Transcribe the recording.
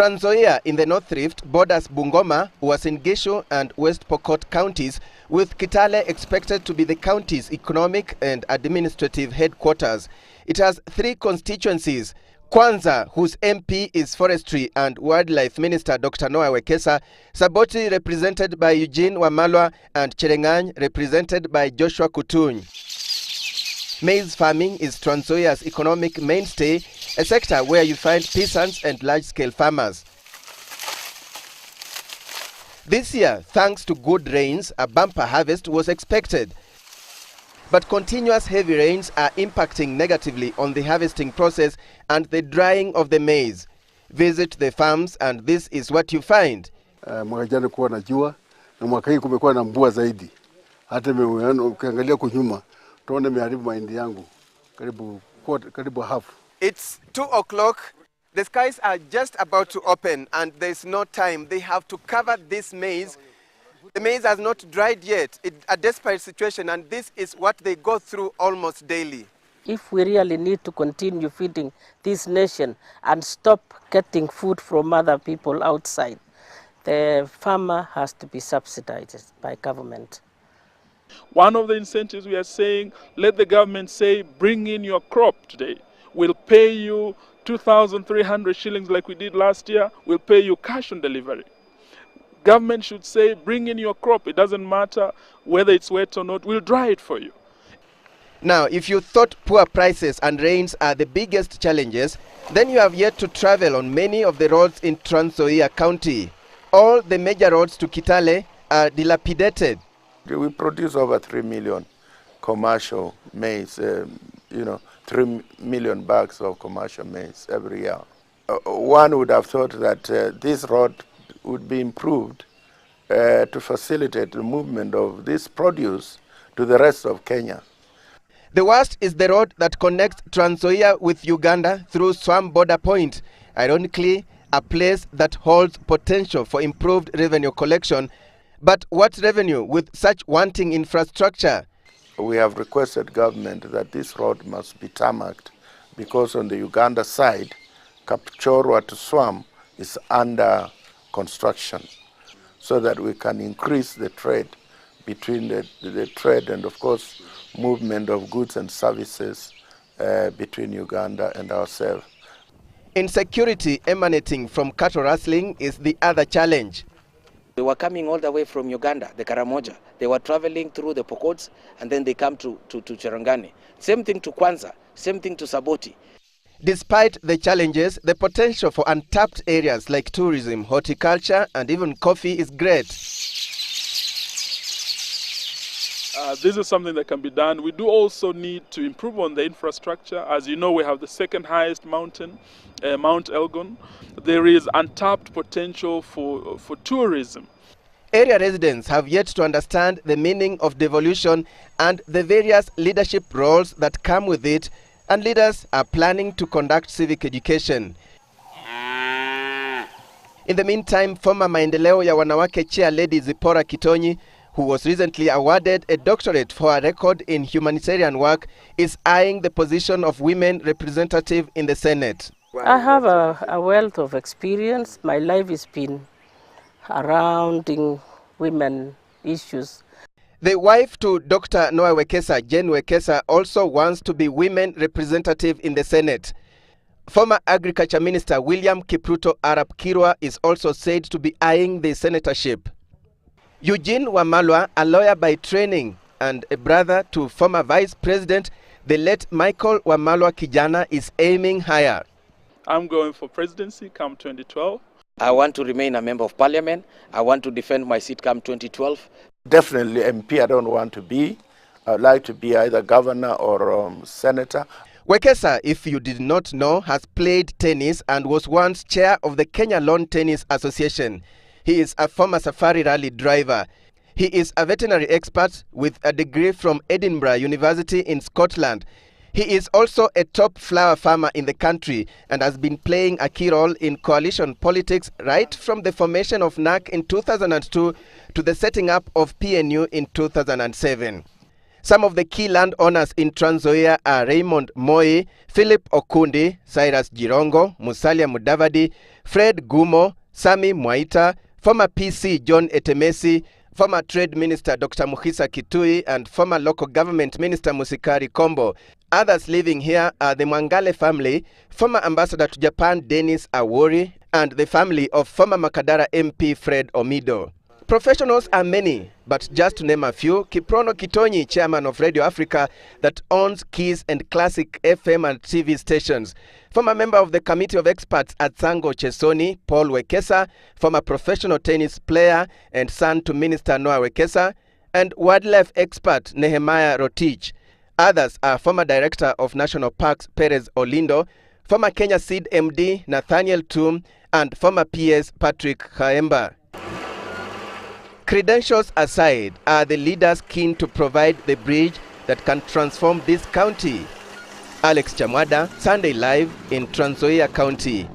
Nzoia in the North Rift borders Bungoma, Uasin Gishu and West Pokot counties, with Kitale expected to be the county's economic and administrative headquarters. It has 3 constituencies: Kwanza, whose MP is Forestry and Wildlife Minister Dr. Nzoia Wekesa, Saboti represented by Eugene Wamalwa, and Cherengany represented by Joshua Kutuny. Maize farming is Nzoia's economic mainstay, a sector where you find peasants and large-scale farmers. This year, thanks to good rains, a bumper harvest was expected. But continuous heavy rains are impacting negatively on the harvesting process and the drying of the maize. Visit the farms and this is what you find. Mwaka jana kuwa na jua na mwaka hii kumekuwa na mvua zaidi. Hata ukiangalia kunyuma tuone meharibu mahindi yangu karibu half. It's 2 o'clock. The skies are just about to open and there's no time. They have to cover this maize. The maize has not dried yet. It's a desperate situation and this is what they go through almost daily. If we really need to continue feeding this nation and stop getting food from other people outside, the farmer has to be subsidized by government. One of the incentives we are saying, let the government say, bring in your crop today. We'll pay you 2,300 shillings like we did last year. We'll pay you cash on delivery. Government should say, bring in your crop. It doesn't matter whether it's wet or not. We'll dry it for you. Now, if you thought poor prices and rains are the biggest challenges, then you have yet to travel on many of the roads in Nzoia County. All the major roads to Kitale are dilapidated. We produce over 3 million commercial maize, 3 million bags of commercial maize every year. One would have thought that this road would be improved to facilitate the movement of this produce to the rest of Kenya. The worst is the road that connects Nzoia with Uganda through Swam Border Point, ironically a place that holds potential for improved revenue collection. But what revenue with such wanting infrastructure? We have requested government that this road must be tarmacked because on the Uganda side, Kapchorwa to Swam is under construction so that we can increase the trade between the trade and of course movement of goods and services between Uganda and ourselves. Insecurity emanating from cattle rustling is the other challenge. They were coming all the way from Uganda, the Karamoja. They were traveling through the Pokots and then they come to Cherengany. Same thing to Kwanza, same thing to Saboti. Despite the challenges, the potential for untapped areas like tourism, horticulture and even coffee is great. This is something that can be done. We do also need to improve on the infrastructure. As you know, we have the second highest mountain, Mount Elgon. There is untapped potential for tourism. Area residents have yet to understand the meaning of devolution and the various leadership roles that come with it, and leaders are planning to conduct civic education. In the meantime, former Maendeleo ya Wanawake Chair Lady Zipporah Kitonyi, who was recently awarded a doctorate for her record in humanitarian work, is eyeing the position of women representative in the Senate. I have a wealth of experience. My life has been around women issues. The wife to Dr. Nzoia Wekesa, Jane Wekesa, also wants to be women representative in the Senate. Former Agriculture Minister William Kipruto Arap Kirwa is also said to be eyeing the senatorship. Eugene Wamalwa, a lawyer by training and a brother to former Vice President, the late Michael Wamalwa Kijana, is aiming higher. I'm going for presidency come 2012. I want to remain a member of parliament. I want to defend my seat come 2012. Definitely MP I don't want to be. I'd like to be either governor or senator. Wekesa, if you did not know, has played tennis and was once chair of the Kenya Lawn Tennis Association. He is a former safari rally driver. He is a veterinary expert with a degree from Edinburgh University in Scotland. He is also a top flower farmer in the country and has been playing a key role in coalition politics right from the formation of NAC in 2002 to the setting up of PNU in 2007. Some of the key landowners in Nzoia are Raymond Moi, Philip Okundi, Cyrus Jirongo, Musalia Mudavadi, Fred Gumo, Sami Mwaita, former PC John Etemesi, former Trade Minister Dr. Mukhisa Kitui, and former Local Government Minister Musikari Kombo. Others living here are the Mwangale family, former Ambassador to Japan Dennis Awori, and the family of former Makadara MP Fred Omido. Professionals are many, but just to name a few, Kiprono Kitonyi, chairman of Radio Africa, that owns Keys and Classic FM and TV stations. Former member of the Committee of Experts at Sango Chesoni, Paul Wekesa, former professional tennis player and son to Minister Noah Wekesa, and wildlife expert Nehemiah Rotich. Others are former director of National Parks Perez Olindo, former Kenya Seed MD Nathaniel Tum, and former PS Patrick Khaemba. Credentials aside, are the leaders keen to provide the bridge that can transform this county? Alex Chamwada, Sunday Live in Nzoia County.